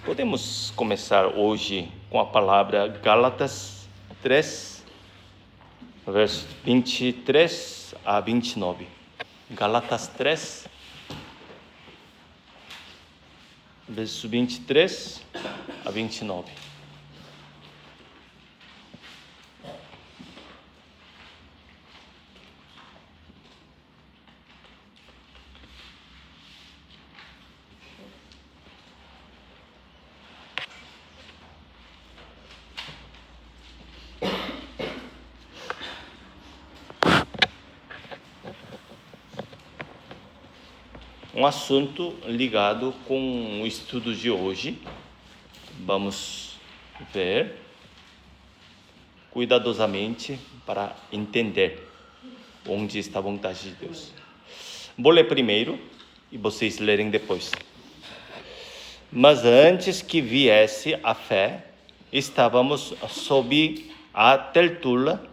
Podemos começar hoje com a palavra Gálatas 3, versos 23 a 29. Gálatas 3, versos 23 a 29. Um assunto ligado com o estudo de hoje. Vamos ver cuidadosamente para entender onde está a vontade de Deus. Vou ler primeiro e vocês lerem depois. Mas antes que viesse a fé, estávamos sob a tutela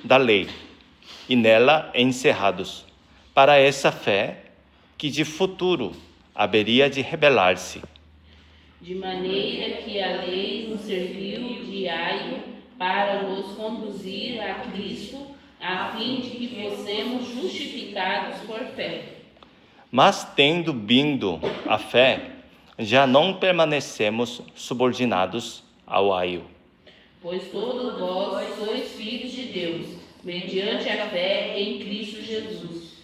da lei e nela encerrados para essa fé que de futuro haveria de revelar-se. De maneira que a lei nos serviu de aio para nos conduzir a Cristo, a fim de que fossemos justificados por fé. Mas tendo vindo a fé, já não permanecemos subordinados ao aio. Pois todos vós sois filhos de Deus, mediante a fé em Cristo Jesus.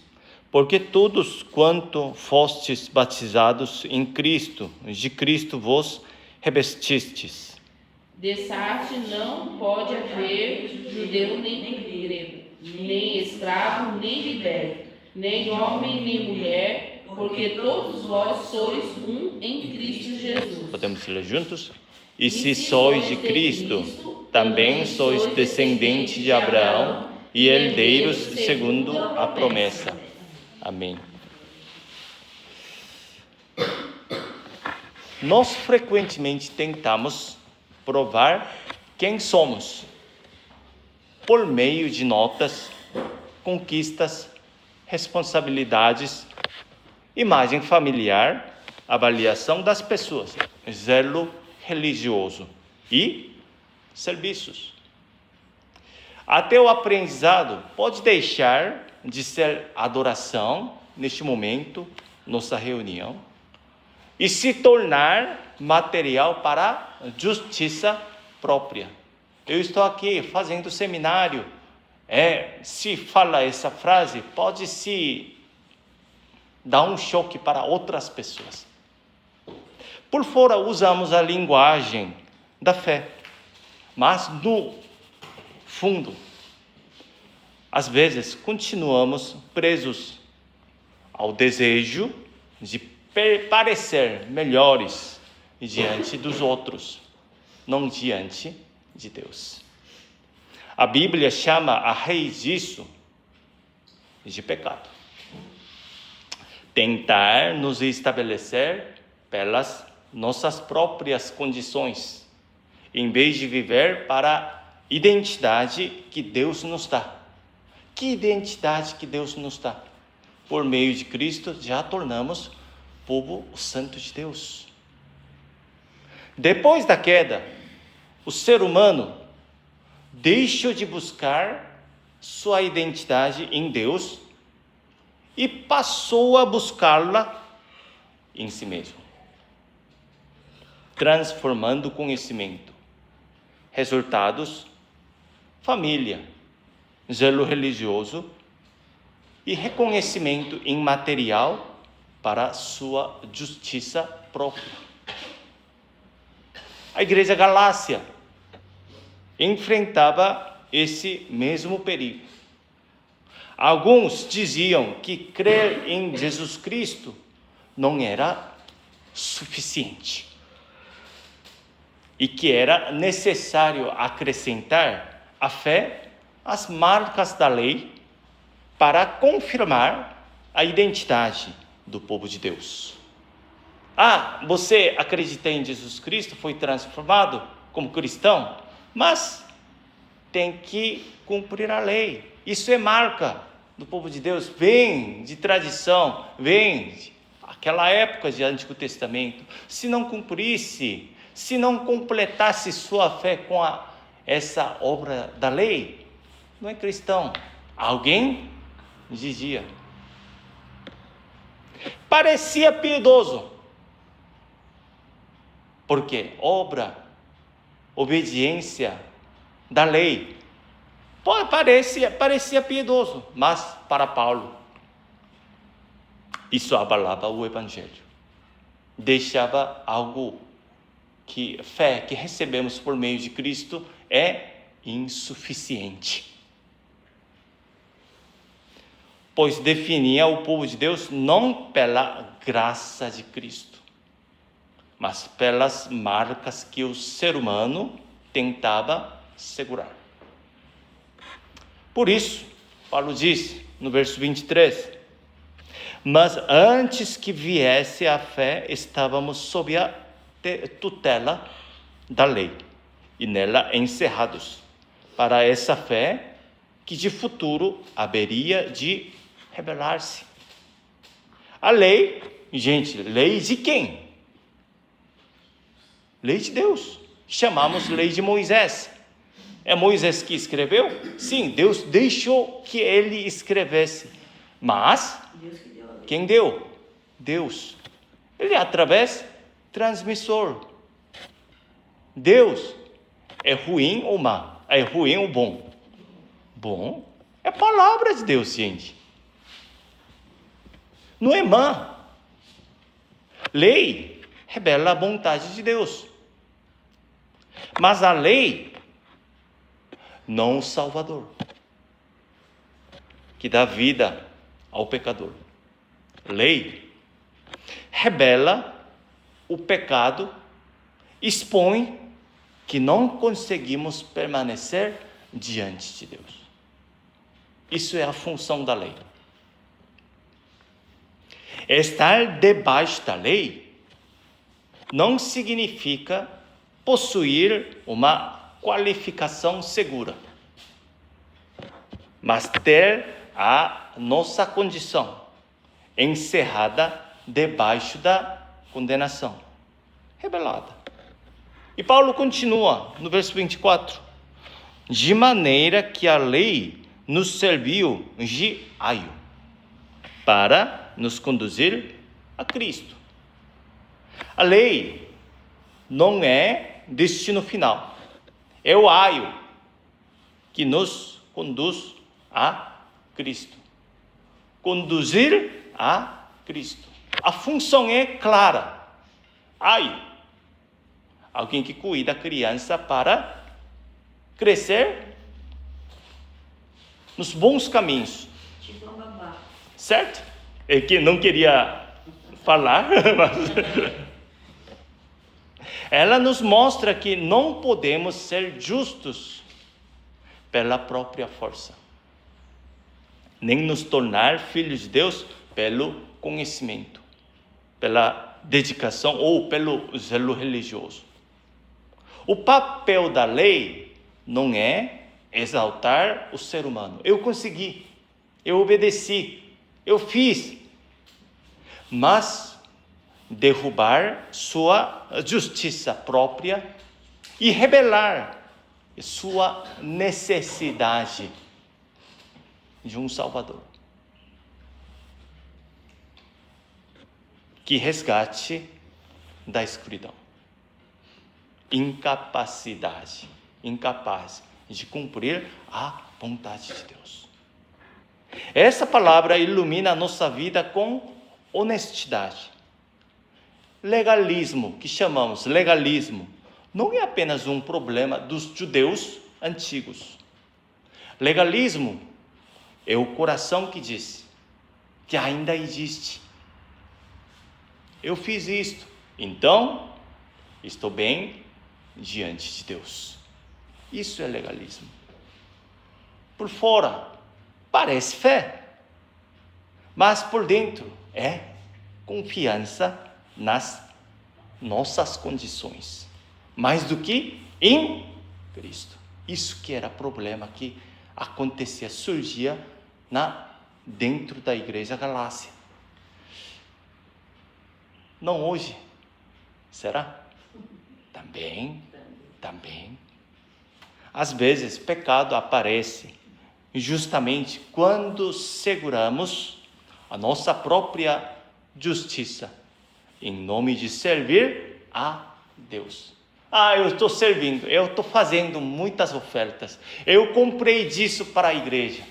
Porque todos quanto fostes batizados em Cristo, de Cristo vos revestistes. Dessarte não pode haver judeu nem grego, nem escravo nem liberto, nem homem nem mulher, porque todos vós sois um em Cristo Jesus. Podemos ler juntos? E se sois de Cristo, também sois descendentes de Abraão e herdeiros segundo a promessa. Amém. Nós frequentemente tentamos provar quem somos por meio de notas, conquistas, responsabilidades, imagem familiar, avaliação das pessoas, zelo religioso e serviços. Até o aprendizado pode deixar de ser adoração neste momento, nossa reunião, e se tornar material para justiça própria. Eu estou aqui fazendo seminário, se fala essa frase, pode se dar um choque para outras pessoas. Por fora usamos a linguagem da fé, mas no fundo, às vezes continuamos presos ao desejo de parecer melhores diante dos outros, não diante de Deus. A Bíblia chama a raiz disso de pecado. Tentar nos estabelecer pelas nossas próprias condições, em vez de viver para a identidade que Deus nos dá. Que identidade que Deus nos dá? Por meio de Cristo já tornamos povo santo de Deus. Depois da queda, o ser humano deixou de buscar sua identidade em Deus e passou a buscá-la em si mesmo, transformando o conhecimento. Resultados: família, zelo religioso e reconhecimento imaterial para sua justiça própria. A igreja Galácia enfrentava esse mesmo perigo. Alguns diziam que crer em Jesus Cristo não era suficiente e que era necessário acrescentar à fé as marcas da lei para confirmar a identidade do povo de Deus. Você acredita em Jesus Cristo, foi transformado como cristão, mas tem que cumprir a lei. Isso é marca do povo de Deus, vem de tradição, vem aquela época de Antigo Testamento, se não cumprisse, se não completasse sua fé com essa obra da lei, não é cristão. Alguém dizia. Parecia piedoso. Porque obra, obediência da lei, parecia piedoso, mas para Paulo, isso abalava o Evangelho. Deixava algo que fé que recebemos por meio de Cristo é insuficiente. Pois definia o povo de Deus não pela graça de Cristo, mas pelas marcas que o ser humano tentava segurar. Por isso, Paulo diz no verso 23, mas antes que viesse a fé, estávamos sob a tutela da lei, e nela encerrados, para essa fé que de futuro haveria de revelar-se. A lei, gente, lei de quem? Lei de Deus, chamamos lei de Moisés. É Moisés que escreveu? Sim, Deus deixou que ele escrevesse, mas quem deu? Deus. Ele é através transmissor. Deus é ruim ou má? É ruim ou bom? Bom é a palavra de Deus, gente. Não é má. Lei revela a vontade de Deus. Mas a lei, não o Salvador, que dá vida ao pecador. Lei revela o pecado, expõe que não conseguimos permanecer diante de Deus. Isso é a função da lei. Estar debaixo da lei não significa possuir uma qualificação segura, mas ter a nossa condição encerrada debaixo da condenação revelada. E Paulo continua no verso 24, de maneira que a lei nos serviu de aio para nos conduzir a Cristo. A lei não é destino final, é o aio que nos conduz a Cristo. Conduzir a Cristo. A função é clara. Aio. Alguém que cuida da criança para crescer nos bons caminhos. Tipo um babá. Certo? É que não queria falar, mas ela nos mostra que não podemos ser justos pela própria força, nem nos tornar filhos de Deus pelo conhecimento, pela dedicação ou pelo zelo religioso. O papel da lei não é exaltar o ser humano. Eu consegui, eu obedeci, eu fiz, mas derrubar sua justiça própria e revelar sua necessidade de um Salvador que resgate da escuridão, incapaz de cumprir a vontade de Deus. Essa palavra ilumina a nossa vida com honestidade. Legalismo, que chamamos legalismo, não é apenas um problema dos judeus antigos. Legalismo é o coração que diz que ainda existe. Eu fiz isto, então estou bem diante de Deus. Isso é legalismo. Por fora parece fé, mas por dentro é confiança nas nossas condições, mais do que em Cristo. Isso que era problema que acontecia, surgia dentro da igreja Galácia. Não hoje. Será? Também. Às vezes, pecado aparece justamente quando seguramos a nossa própria justiça em nome de servir a Deus. Eu estou servindo, eu estou fazendo muitas ofertas, eu comprei disso para a igreja,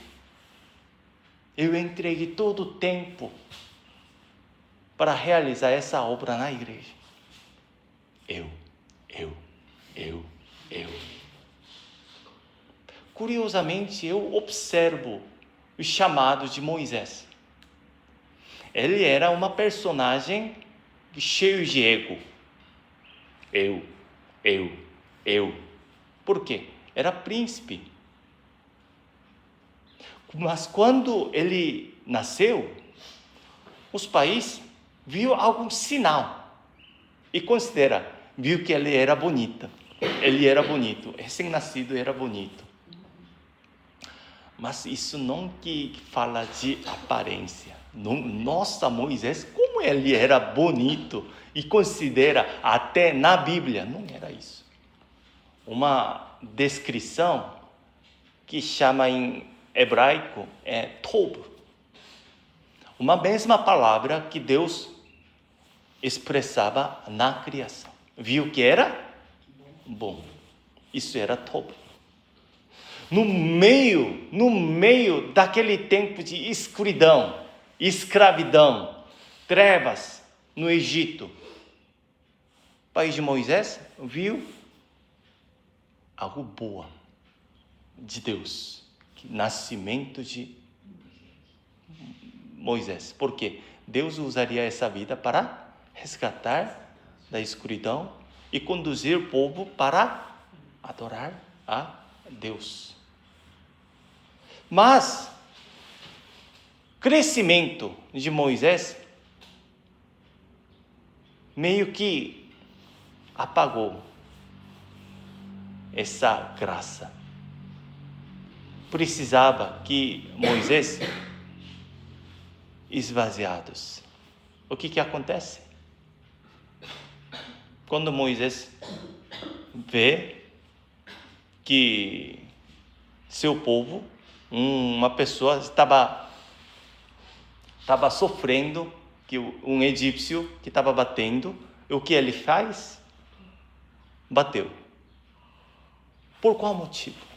eu entreguei todo o tempo para realizar essa obra na igreja. Eu. Curiosamente, eu observo o chamado de Moisés. Ele era uma personagem cheio de ego. Eu. Por quê? Era príncipe. Mas quando ele nasceu, os pais viu algum sinal e viu que ele era bonito. Ele era bonito, recém-nascido era bonito. Mas isso não que fala de aparência. Nossa, Moisés, como ele era bonito, e considera até na Bíblia, não era isso. Uma descrição que chama em hebraico é tob. Uma mesma palavra que Deus expressava na criação. Viu que era bom. Isso era tob. No meio daquele tempo de escuridão, escravidão, trevas no Egito, o país de Moisés viu algo boa de Deus, nascimento de Moisés. Por quê? Deus usaria essa vida para resgatar da escuridão e conduzir o povo para adorar a Deus. Mas crescimento de Moisés meio que apagou essa graça. Precisava que Moisés esvaziados. O que acontece? Quando Moisés vê que seu povo, uma pessoa estava sofrendo, que um egípcio que estava batendo, o que ele faz? Bateu. Por qual motivo?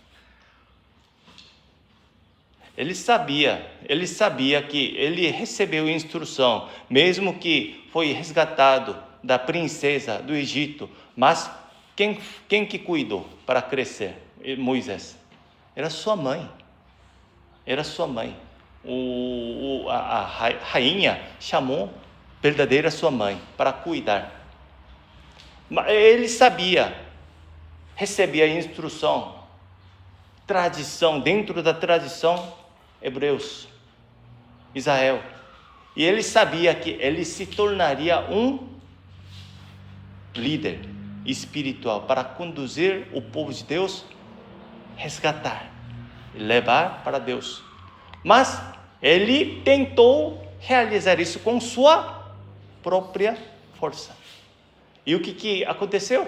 Ele sabia que ele recebeu instrução, mesmo que foi resgatado da princesa do Egito, mas quem que cuidou para crescer? Moisés. Era sua mãe. A rainha chamou verdadeira sua mãe para cuidar. Mas ele sabia, recebia instrução, tradição, dentro da tradição hebreus, Israel. E ele sabia que ele se tornaria um líder espiritual para conduzir o povo de Deus, resgatar, levar para Deus. Mas ele tentou realizar isso com sua própria força. E o que aconteceu?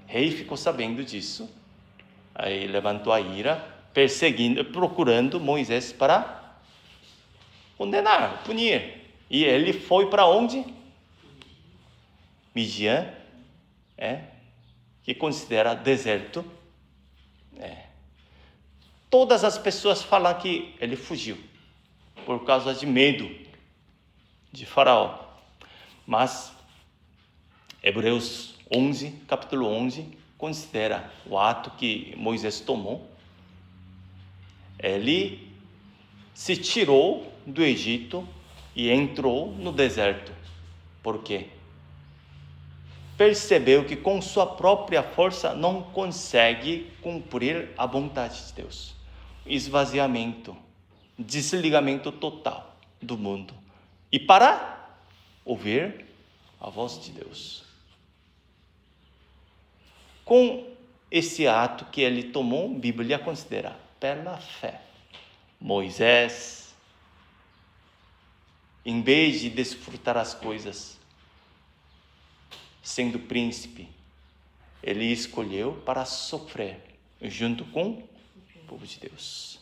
O rei ficou sabendo disso. Aí levantou a ira, perseguindo, procurando Moisés para condenar, punir. E ele foi para onde? Midian, que considera deserto. Todas as pessoas falam que ele fugiu por causa de medo de Faraó. Mas Hebreus 11, capítulo 11, considera o ato que Moisés tomou. Ele se tirou do Egito e entrou no deserto. Por quê? Percebeu que com sua própria força não consegue cumprir a vontade de Deus. Esvaziamento, desligamento total do mundo. E para ouvir a voz de Deus. Com esse ato que ele tomou, a Bíblia considera pela fé. Moisés em vez de desfrutar as coisas, sendo príncipe, ele escolheu para sofrer junto com o povo de Deus,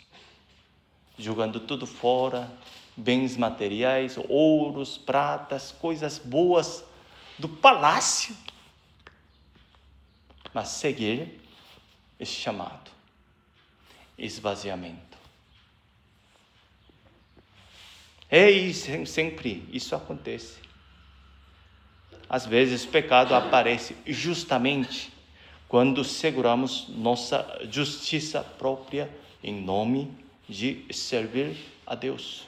jogando tudo fora, bens materiais, ouros, pratas, coisas boas do palácio, mas seguir esse chamado, esvaziamento. E sempre isso acontece. Às vezes o pecado aparece justamente quando seguramos nossa justiça própria em nome de servir a Deus.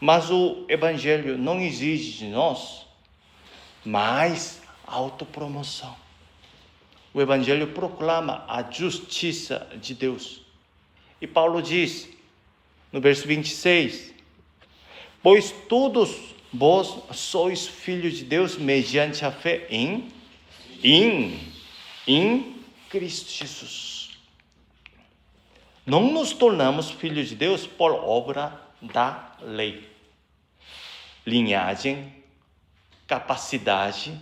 Mas o Evangelho não exige de nós mais autopromoção. O Evangelho proclama a justiça de Deus. E Paulo diz, no verso 26, pois todos vós sois filhos de Deus mediante a fé em Cristo Jesus. Não nos tornamos filhos de Deus por obra da lei, linhagem, capacidade,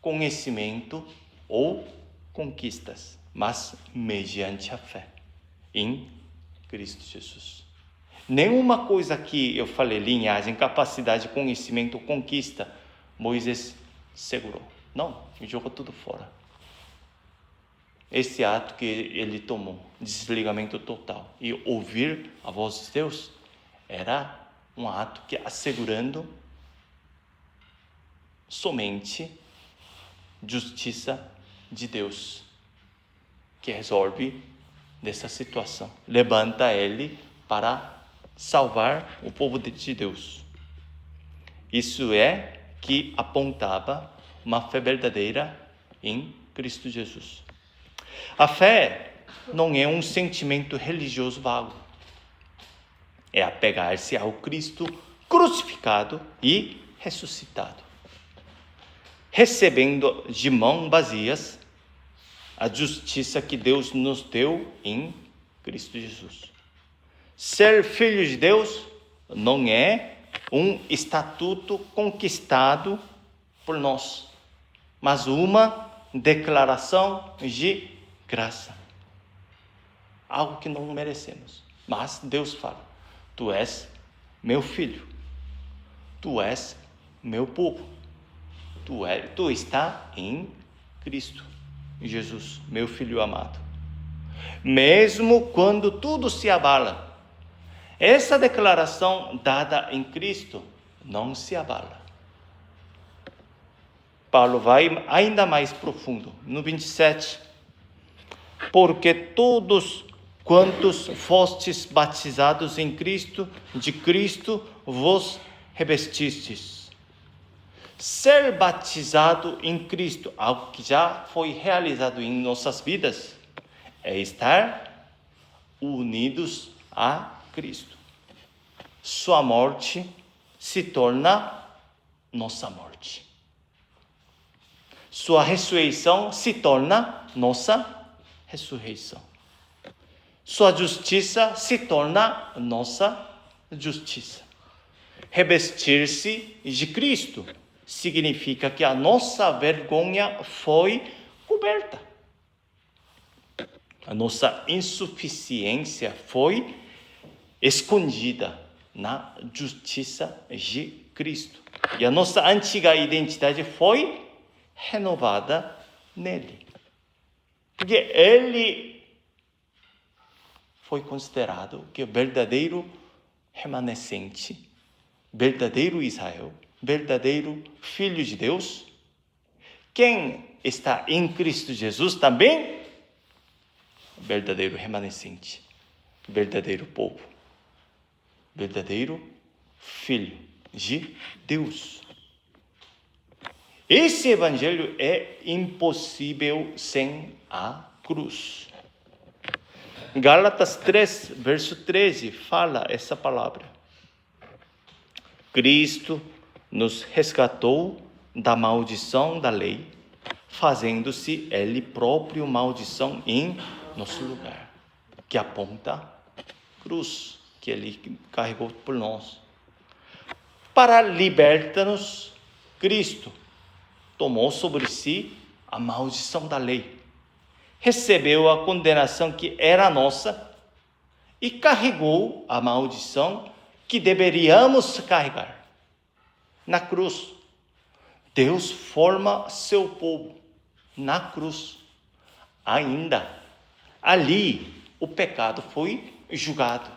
conhecimento ou conquistas, mas mediante a fé em Cristo Jesus. Nenhuma coisa que eu falei, linhagem, capacidade, conhecimento, conquista, Moisés segurou. Não, jogou tudo fora. Esse ato que ele tomou, desligamento total, e ouvir a voz de Deus, era um ato que assegurando somente justiça de Deus, que resolve dessa situação, levanta ele para salvar o povo de Deus. Isso é que apontava uma fé verdadeira em Cristo Jesus. A fé não é um sentimento religioso vago. É apegar-se ao Cristo crucificado e ressuscitado, recebendo de mãos vazias a justiça que Deus nos deu em Cristo Jesus. Ser filho de Deus não é um estatuto conquistado por nós, mas uma declaração de graça. Algo que não merecemos. Mas Deus fala, tu és meu filho, tu és meu povo, tu está em Cristo Jesus, meu filho amado. Mesmo quando tudo se abala, essa declaração dada em Cristo não se abala. Paulo vai ainda mais profundo, no 27. Porque todos quantos fostes batizados em Cristo, de Cristo vos revestistes. Ser batizado em Cristo, algo que já foi realizado em nossas vidas, é estar unidos a Cristo. Sua morte se torna nossa morte. Sua ressurreição se torna nossa ressurreição. Sua justiça se torna nossa justiça. Revestir-se de Cristo significa que a nossa vergonha foi coberta. A nossa insuficiência foi escondida na justiça de Cristo. E a nossa antiga identidade foi renovada nele. Porque ele foi considerado que o verdadeiro remanescente, verdadeiro Israel, verdadeiro Filho de Deus. Quem está em Cristo Jesus também, verdadeiro remanescente, verdadeiro povo, verdadeiro Filho de Deus. Esse evangelho é impossível sem a cruz. Gálatas 3, verso 13, fala essa palavra. Cristo nos resgatou da maldição da lei, fazendo-se Ele próprio maldição em nosso lugar, que aponta a cruz que Ele carregou por nós. Para libertar-nos, Cristo tomou sobre si a maldição da lei, recebeu a condenação que era nossa e carregou a maldição que deveríamos carregar. Na cruz, Deus forma seu povo. Na cruz, ainda, ali, o pecado foi julgado.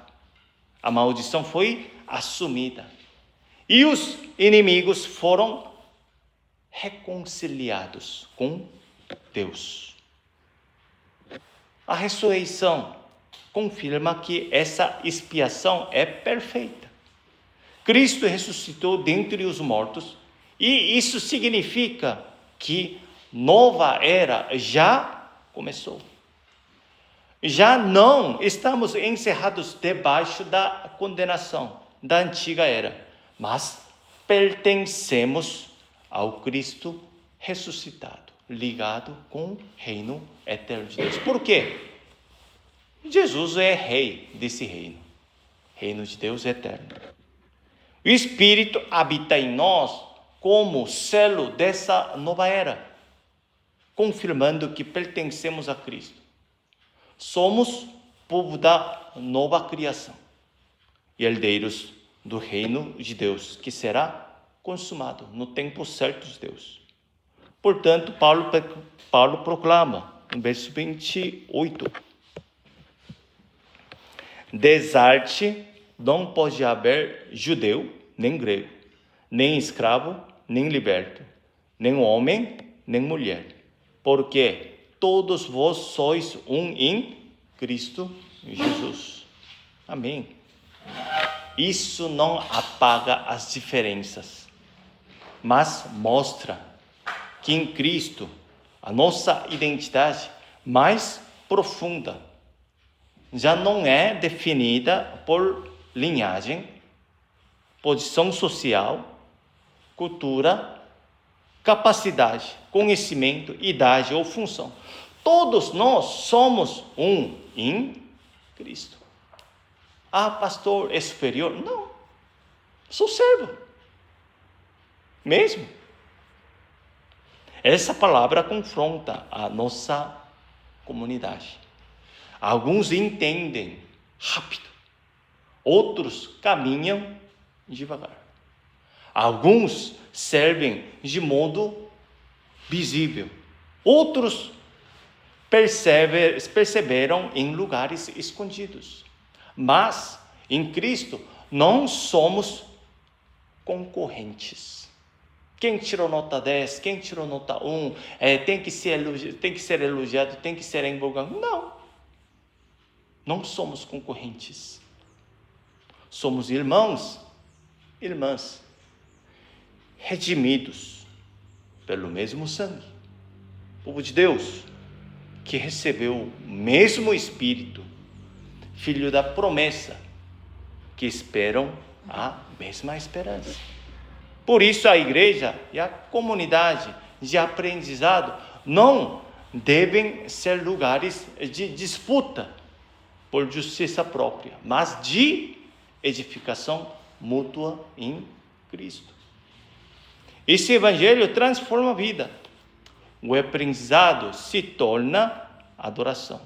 A maldição foi assumida. E os inimigos foram reconciliados com Deus. A ressurreição confirma que essa expiação é perfeita. Cristo ressuscitou dentre os mortos, e isso significa que nova era já começou. Já não estamos encerrados debaixo da condenação da antiga era, mas pertencemos ao Cristo ressuscitado, ligado com o reino eterno de Deus. Por quê? Jesus é rei desse reino. Reino de Deus eterno. O Espírito habita em nós como selo dessa nova era, confirmando que pertencemos a Cristo. Somos povo da nova criação e herdeiros do reino de Deus, que será consumado no tempo certo de Deus. Portanto, Paulo proclama, no verso 28, desarte não pode haver judeu, nem grego, nem escravo, nem liberto, nem homem, nem mulher, porque todos vós sois um em Cristo Jesus. Amém. Isso não apaga as diferenças, mas mostra que em Cristo a nossa identidade mais profunda já não é definida por linhagem, posição social, cultura, capacidade, conhecimento, idade ou função. Todos nós somos um em Cristo. Ah, pastor, é superior? Não, sou servo. Mesmo. Essa palavra confronta a nossa comunidade. Alguns entendem rápido, outros caminham devagar. Alguns servem de modo visível, outros perseveram em lugares escondidos. Mas em Cristo não somos concorrentes. Quem tirou nota 10, quem tirou nota 1, tem que ser elogiado, tem que ser embolgado. Não somos concorrentes. Somos irmãos, irmãs, redimidos pelo mesmo sangue. Povo de Deus, que recebeu o mesmo Espírito, filho da promessa, que esperam a mesma esperança. Por isso a igreja e a comunidade de aprendizado não devem ser lugares de disputa por justiça própria, mas de edificação mútua em Cristo. Esse evangelho transforma a vida. O aprendizado se torna adoração.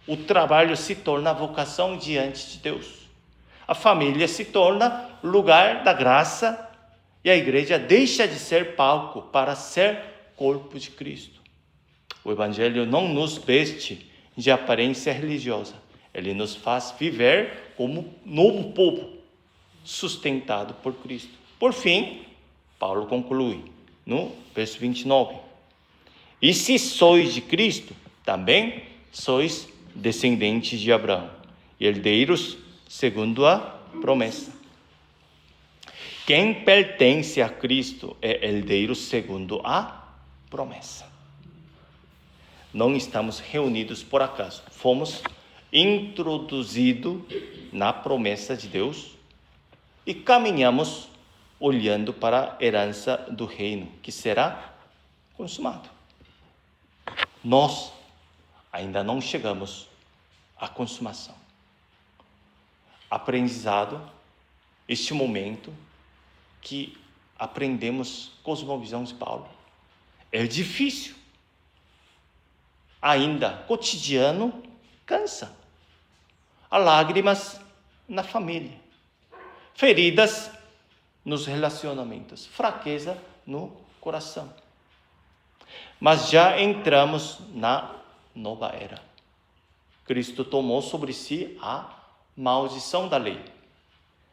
O trabalho se torna vocação diante de Deus. A família se torna lugar da graça e a igreja deixa de ser palco para ser corpo de Cristo. O evangelho não nos veste de aparência religiosa. Ele nos faz viver como novo povo, sustentado por Cristo. Por fim, Paulo conclui no verso 29. E se sois de Cristo, também sois descendentes de Abraão, e herdeiros segundo a promessa. Quem pertence a Cristo é herdeiro segundo a promessa. Não estamos reunidos por acaso. Fomos introduzidos na promessa de Deus e caminhamos olhando para a herança do reino, que será consumado. Nós ainda não chegamos à consumação. Aprendizado, este momento que aprendemos cosmovisão de Paulo. É difícil. Ainda, cotidiano, cansa. Há lágrimas na família, feridas nos relacionamentos, fraqueza no coração. Mas já entramos na nova era. Cristo tomou sobre si a maldição da lei.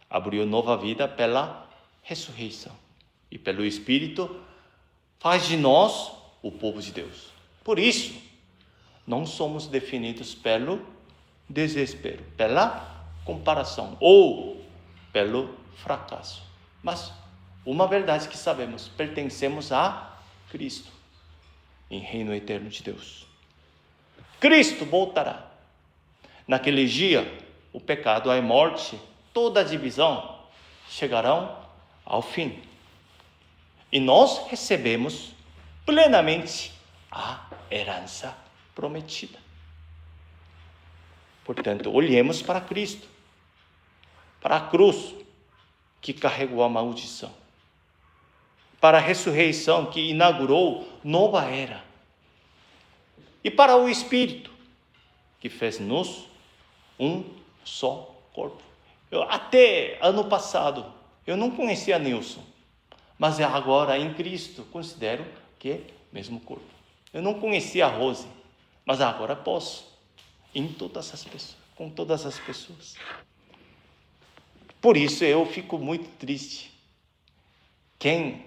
Abriu nova vida pela ressurreição. E pelo Espírito faz de nós o povo de Deus. Por isso, não somos definidos pelo desespero, pela comparação ou pelo fracasso. Mas uma verdade que sabemos, pertencemos a Cristo, em reino eterno de Deus. Cristo voltará. Naquele dia, o pecado, a morte, toda a divisão chegarão ao fim. E nós recebemos plenamente a herança prometida. Portanto, olhemos para Cristo, para a cruz que carregou a maldição, para a ressurreição que inaugurou nova era, e para o Espírito que fez-nos um só corpo. Até ano passado, eu não conhecia Nilson, mas agora em Cristo considero que é o mesmo corpo. Eu não conhecia a Rose, mas agora posso, com todas as pessoas. Por isso eu fico muito triste. Quem,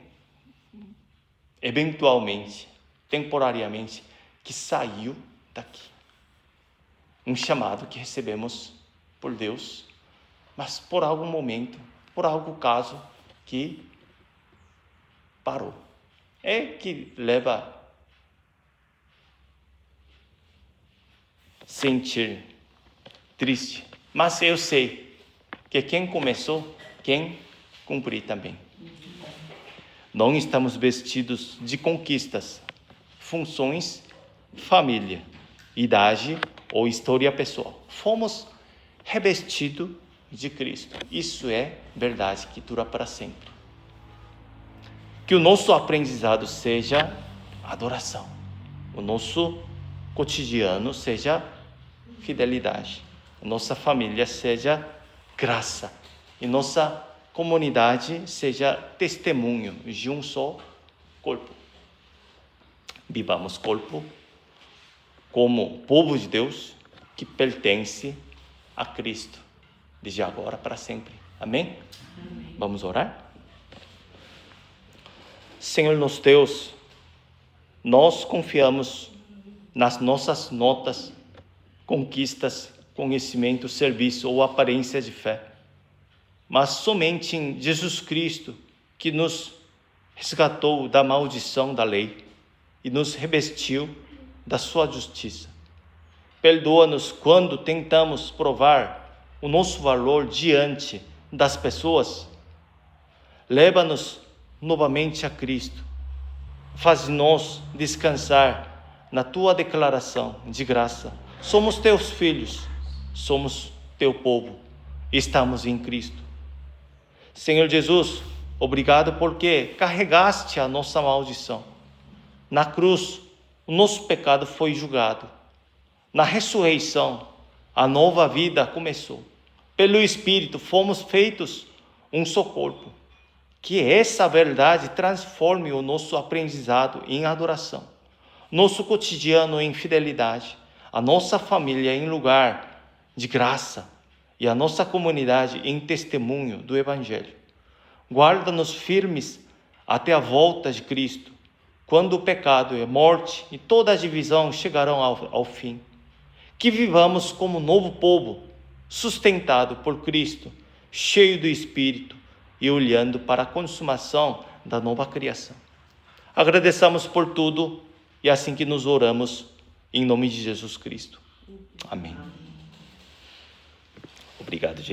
eventualmente, temporariamente, que saiu daqui. Um chamado que recebemos por Deus, mas por algum momento, por algum caso que parou. É que leva a sentir triste. Mas eu sei que quem começou, quem cumprir também. Não estamos vestidos de conquistas, funções, família, idade ou história pessoal. Fomos revestidos de Cristo. Isso é verdade que dura para sempre. Que o nosso aprendizado seja adoração. O nosso cotidiano seja fidelidade. A nossa família seja graça. E nossa comunidade seja testemunho de um só corpo. Vivamos corpo como povo de Deus que pertence a Cristo, desde agora para sempre. Amém? Amém. Vamos orar? Senhor nosso Deus, nós confiamos nas nossas notas, conquistas, conhecimento, serviço ou aparência de fé, mas somente em Jesus Cristo, que nos resgatou da maldição da lei e nos revestiu da sua justiça. Perdoa-nos quando tentamos provar o nosso valor diante das pessoas. Leva-nos novamente a Cristo. Faz-nos descansar na tua declaração de graça. Somos teus filhos, somos teu povo, estamos em Cristo. Senhor Jesus, obrigado porque carregaste a nossa maldição. Na cruz, o nosso pecado foi julgado. Na ressurreição, a nova vida começou. Pelo Espírito, fomos feitos um só corpo. Que essa verdade transforme o nosso aprendizado em adoração, nosso cotidiano em fidelidade, a nossa família em lugar de graça e a nossa comunidade em testemunho do Evangelho. Guarda-nos firmes até a volta de Cristo, quando o pecado e a morte e toda a divisão chegarão ao fim. Que vivamos como novo povo, sustentado por Cristo, cheio do Espírito e olhando para a consumação da nova criação. Agradeçamos por tudo e assim que nos oramos, em nome de Jesus Cristo. Amém. Obrigado, gente.